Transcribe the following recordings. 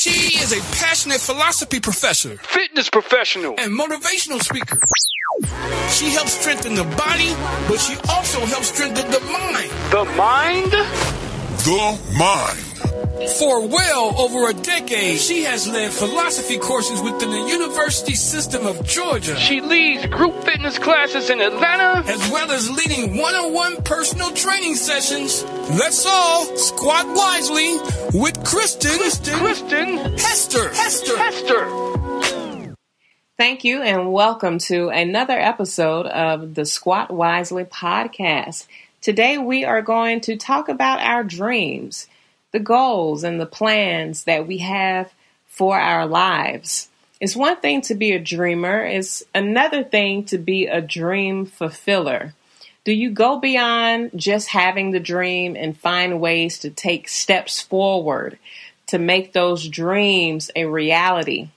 She is a passionate philosophy professor, fitness professional, and motivational speaker. She helps strengthen the body, but she also helps strengthen the mind. The mind? The mind. For well over a decade, she has led philosophy courses within the university system of Georgia. She leads group fitness classes in Atlanta, as well as leading one-on-one personal training sessions. Let's all squat wisely with Kristen Hester. Thank you and welcome to another episode of the Squat Wisely podcast. Today we are going to talk about our dreams, the goals and the plans that we have for our lives. It's one thing to be a dreamer. It's another thing to be a dream fulfiller. Do you go beyond just having the dream and find ways to take steps forward to make those dreams a reality?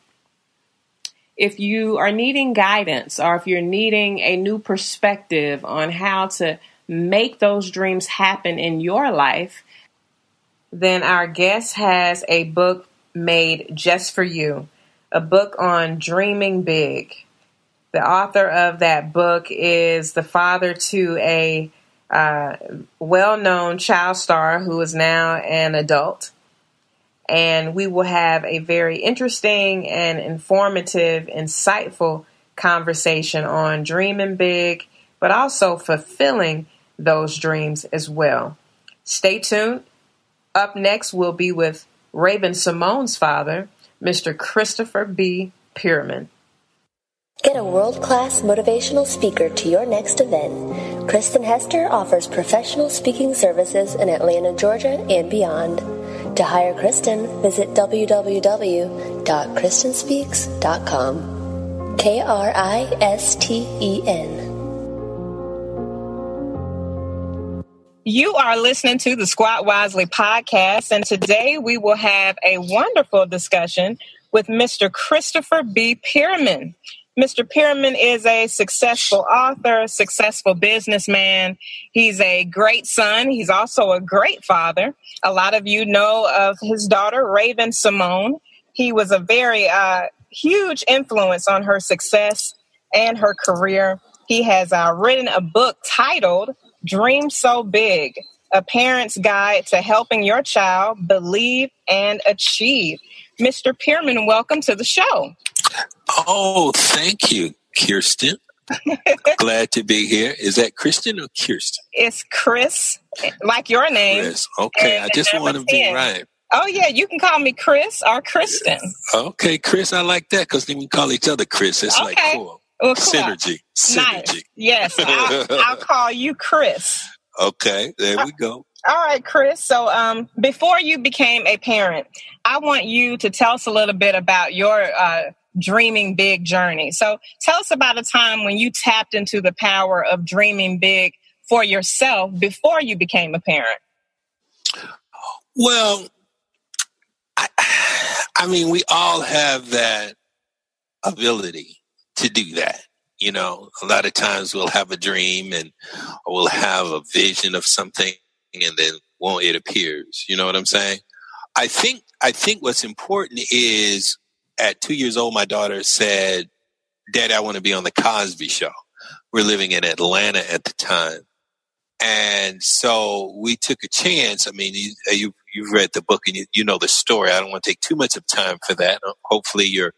If you are needing guidance or if you're needing a new perspective on how to make those dreams happen in your life, then our guest has a book made just for you, a book on dreaming big. The author of that book is the father to a well-known child star who is now an adult. And we will have a very interesting and informative, insightful conversation on dreaming big, but also fulfilling those dreams as well. Stay tuned. Up next, we'll be with Raven-Symone's father, Mr. Christopher B. Pearman. Get a world-class motivational speaker to your next event. Kristen Hester offers professional speaking services in Atlanta, Georgia, and beyond. To hire Kristen, visit www.kristenspeaks.com. Kristen. You are listening to the Squat Wisely podcast, and today we will have a wonderful discussion with Mr. Christopher B. Pearman. Mr. Pearman is a successful author, successful businessman. He's a great son. He's also a great father. A lot of you know of his daughter, Raven-Symone. He was a very huge influence on her success and her career. He has written a book titled Dream So Big, A Parent's Guide to Helping Your Child Believe and Achieve. Mr. Pearman, welcome to the show. Oh, thank you, Kirsten. Glad to be here. Is that Kristen or Kirsten? It's Chris, like your name. Chris. Okay, I just want to be right. Oh, yeah, you can call me Chris or Kristen. Okay, Chris, I like that because then we call each other Chris. It's like cool. Well, cool. Synergy. Nice. Yes, I'll call you Chris. Okay, there we go. All right, Chris. So before you became a parent, I want you to tell us a little bit about your dreaming big journey. So tell us about a time when you tapped into the power of dreaming big for yourself before you became a parent. Well, I mean, we all have that ability to do that. You know, a lot of times we'll have a dream and we'll have a vision of something and then it appears. You know what I'm saying? I think what's important is at 2 years old, my daughter said, "Daddy, I want to be on the Cosby Show." We're living in Atlanta at the time. And so we took a chance. I mean, you've read the book and you know the story. I don't want to take too much of time for that. Hopefully your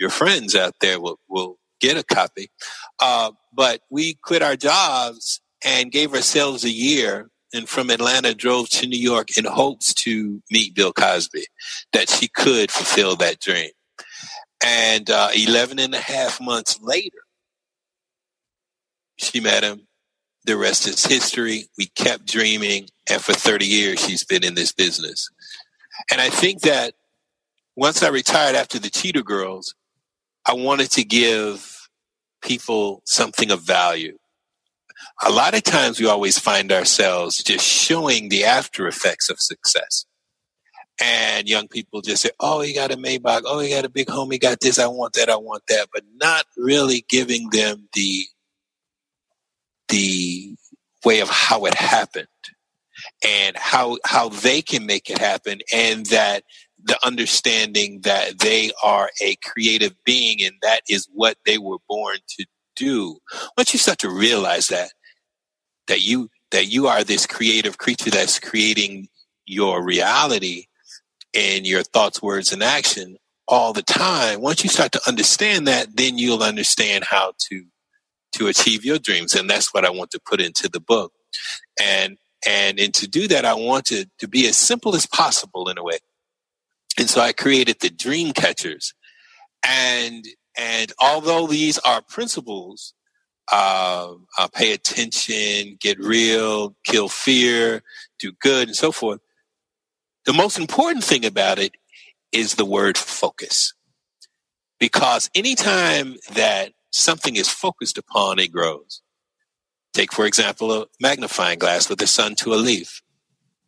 friends out there will get a copy. But we quit our jobs and gave ourselves a year, and from Atlanta drove to New York in hopes to meet Bill Cosby, that she could fulfill that dream. And 11 and a half months later, she met him. The rest is history. We kept dreaming, and for 30 years, she's been in this business. And I think that once I retired after the Cheetah Girls, I wanted to give people something of value. A lot of times we always find ourselves just showing the after effects of success. And young people just say, "Oh, he got a Maybach. Oh, he got a big home. He got this. I want that. But not really giving them the way of how it happened. and how they can make it happen, and that the understanding that they are a creative being and that is what they were born to do. Once you start to realize that you are this creative creature that's creating your reality and your thoughts, words, and action all the time, once you start to understand that, then you'll understand how to achieve your dreams. And that's what I want to put into the book. And to do that, I want it to be as simple as possible in a way. And so I created the dream catchers. And although these are principles, pay attention, get real, kill fear, do good, and so forth, the most important thing about it is the word focus. Because anytime that something is focused upon, it grows. Take, for example, a magnifying glass with the sun to a leaf.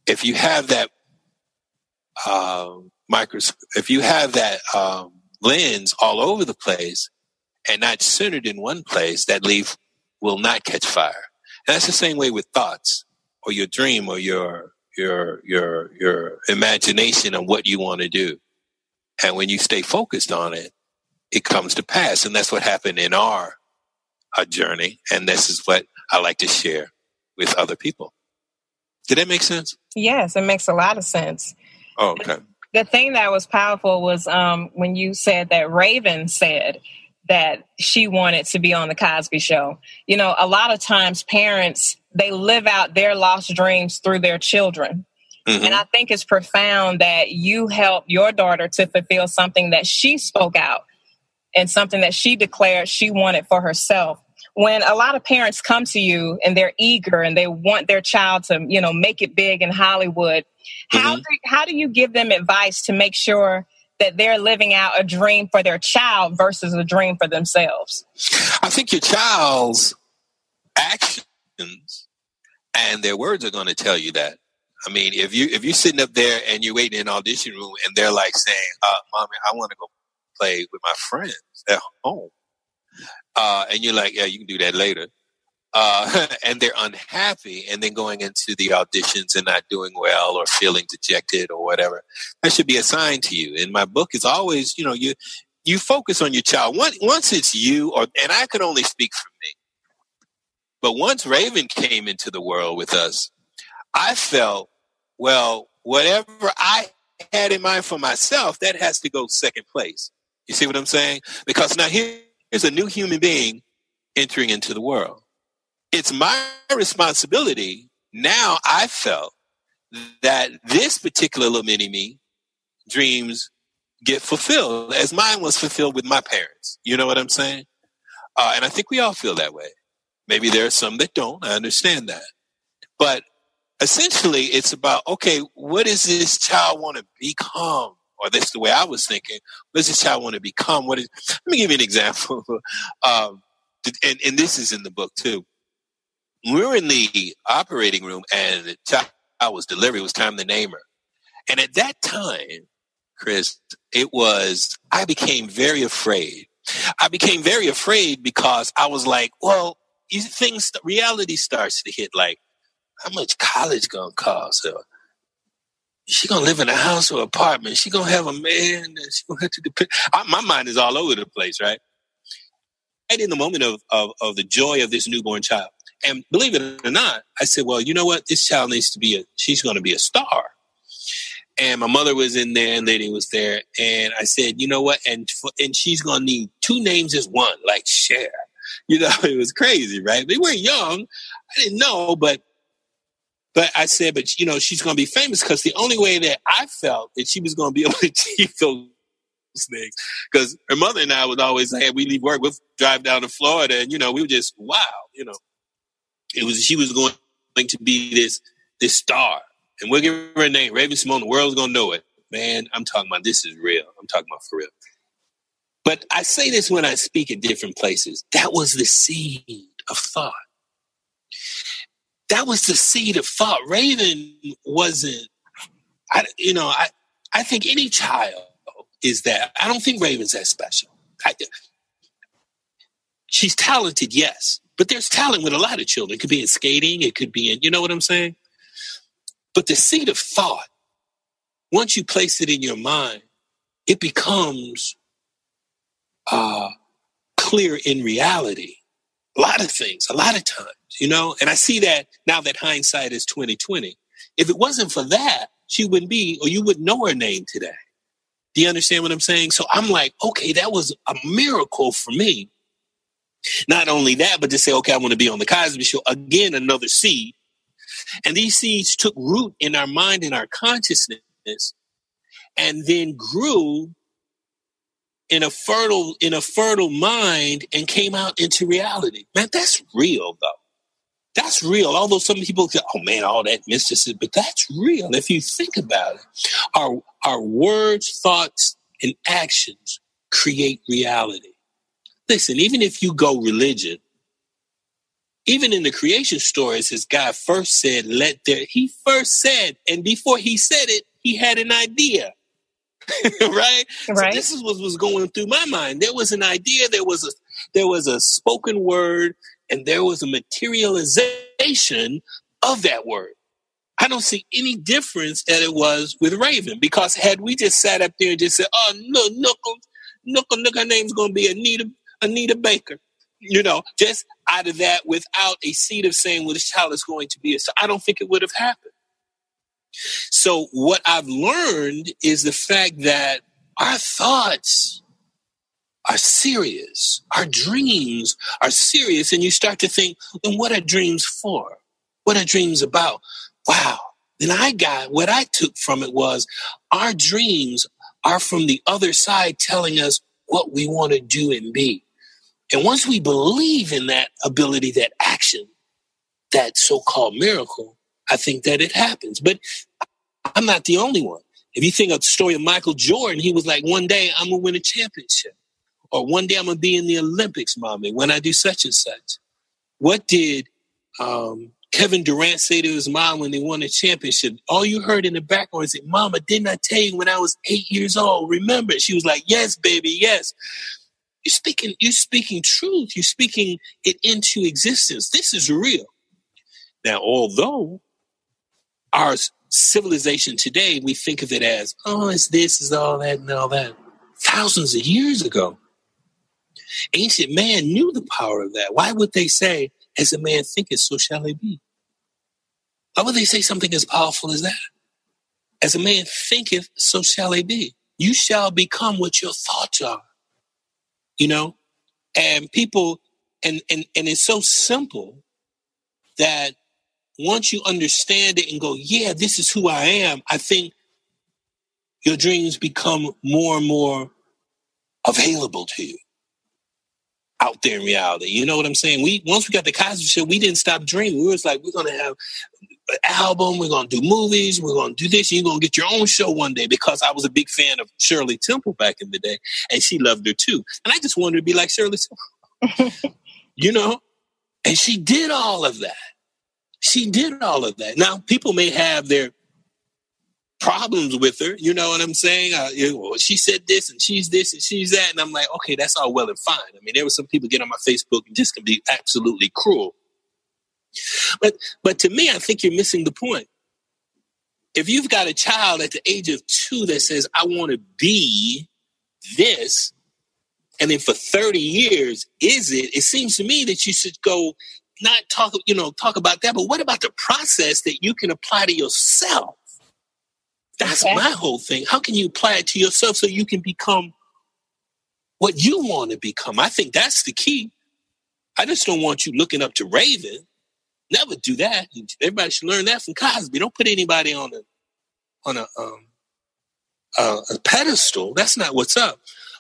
If you have that lens all over the place and not centered in one place, that leaf will not catch fire. And that's the same way with thoughts or your dream or your imagination of what you want to do. And when you stay focused on it, it comes to pass. And that's what happened in our journey. And this is what I like to share with other people. Did that make sense? Yes, it makes a lot of sense. Oh, okay. The thing that was powerful was when you said that Raven said that she wanted to be on the Cosby Show. You know, a lot of times parents, they live out their lost dreams through their children. Mm-hmm. And I think it's profound that you helped your daughter to fulfill something that she spoke out and something that she declared she wanted for herself. When a lot of parents come to you and they're eager and they want their child to, you know, make it big in Hollywood, how do you give them advice to make sure that they're living out a dream for their child versus a dream for themselves? I think your child's actions and their words are going to tell you that. I mean, if you're sitting up there and you're waiting in an audition room and they're like saying, Mommy, I want to go play with my friends at home. And you're like, yeah, you can do that later. And they're unhappy and then going into the auditions and not doing well or feeling dejected or whatever. That should be a sign to you. In my book, it's always, you know, you focus on your child. Once it's you, and I could only speak for me. But once Raven came into the world with us, I felt, well, whatever I had in mind for myself, that has to go second place. You see what I'm saying? Because now here's a new human being entering into the world. It's my responsibility. Now I felt that this particular little mini-me dreams get fulfilled as mine was fulfilled with my parents. You know what I'm saying? And I think we all feel that way. Maybe there are some that don't. I understand that. But essentially, it's about, okay, what does this child want to become? Or that's the way I was thinking. What does this child want to become? Let me give you an example. And this is in the book, too. We were in the operating room, and the child was delivered. It was time to name her. And at that time, Chris, I became very afraid. I became very afraid because I was like, well, reality starts to hit, like, how much college gonna cost her? Is she gonna live in a house or apartment? Is she gonna have a man that she gonna have to depend? My mind is all over the place, right? Right in the moment of the joy of this newborn child. And believe it or not, I said, well, you know what? This child needs to she's gonna be a star. And my mother was in there and Lady was there. And I said, you know what? And she's gonna need two names as one, like Cher. You know, it was crazy, right? We were young. I didn't know, but I said, but, you know, she's going to be famous because the only way that I felt that she was going to be able to achieve those things, because her mother and I would always say, hey, we leave work, we'll drive down to Florida, and, you know, we were just, wow, you know, she was going to be this star, and we'll give her a name, Raven-Symone, the world's going to know it. Man, I'm talking about this is real. I'm talking about for real. But I say this when I speak in different places. That was the seed of thought. That was the seed of thought. Raven wasn't, I think any child is that. I don't think Raven's that special. She's talented, yes, but there's talent with a lot of children. It could be in skating. It could be in, you know what I'm saying? But the seed of thought, once you place it in your mind, it becomes clear in reality. A lot of things, a lot of times, and I see that now that hindsight is 2020. If it wasn't for that, she wouldn't be, or you wouldn't know her name today. Do you understand what I'm saying? So I'm like, okay, that was a miracle for me. Not only that, but to say, okay, I want to be on the Cosby Show. Again, another seed. And these seeds took root in our mind and our consciousness and then grew in a fertile mind and came out into reality. Man, that's real, though. That's real. Although some people say, oh, man, all that mysticism, but that's real. If you think about it, our words, thoughts, and actions create reality. Listen, even if you go religion, even in the creation stories, as God first said, he first said, and before he said it, he had an idea. Right? So this is what was going through my mind. There was an idea, there was a spoken word, and there was a materialization of that word. I don't see any difference that it was with Raven, because had we just sat up there and just said, oh, look, her name's going to be Anita Baker, just out of that without a seed of saying, well, this child is going to be so I don't think it would have happened. So what I've learned is the fact that our thoughts are serious. Our dreams are serious. And you start to think, then what are dreams for? What are dreams about? Wow. Then what I took from it was our dreams are from the other side telling us what we want to do and be. And once we believe in that ability, that action, that so-called miracle, I think that it happens. But I'm not the only one. If you think of the story of Michael Jordan, he was like, one day I'm going to win a championship. Or one day I'm going to be in the Olympics, mommy, when I do such and such. What did Kevin Durant say to his mom when they won a championship? All you heard in the background is, Mama, didn't I tell you when I was 8 years old? Remember? She was like, yes, baby, yes. You're speaking truth. You're speaking it into existence. This is real. Now, although our civilization today, we think of it as, oh, it's this, it's all that, and all that. Thousands of years ago, ancient man knew the power of that. Why would they say, as a man thinketh, so shall he be? Why would they say something as powerful as that? As a man thinketh, so shall he be. You shall become what your thoughts are. And people, and it's so simple that once you understand it and go, yeah, this is who I am, I think your dreams become more and more available to you out there in reality. You know what I'm saying? Once we got the Cosby Show, we didn't stop dreaming. We was like, we're going to have an album, we're going to do movies, we're going to do this, and you're going to get your own show one day, because I was a big fan of Shirley Temple back in the day, and she loved her too. And I just wanted to be like Shirley Temple, and she did all of that. She did all of that. Now, people may have their problems with her. You know what I'm saying? She said this and she's this and she's that. And I'm like, okay, that's all well and fine. I mean, there were some people get on my Facebook and just can be absolutely cruel. But to me, I think you're missing the point. If you've got a child at the age of 2 that says, I want to be this, and then for 30 years, it seems to me that you should go not talk about that, but what about the process that you can apply to yourself? That's my whole thing. How can you apply it to yourself so you can become what you want to become? I think that's the key. I just don't want you looking up to Raven. Never do that. Everybody should learn that from Cosby. Don't put anybody on a pedestal. That's not what's up.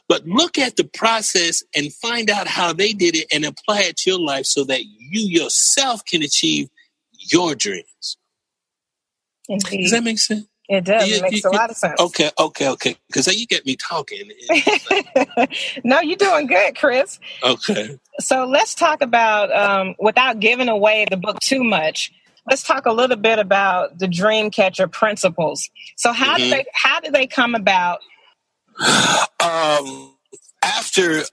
But look at the process and find out how they did it and apply it to your life so that you yourself can achieve your dreams. Indeed. Does that make sense? It does. It makes a lot of sense. Okay. Because you get me talking. No, you're doing good, Chris. Okay. So let's talk about, without giving away the book too much, let's talk a little bit about the Dreamcatcher principles. So how do they come about? After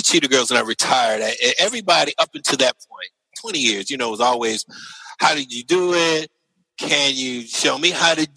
Cheetah Girls and I retired, everybody up until that point, 20 years, was always, How did you do it? Can you show me how to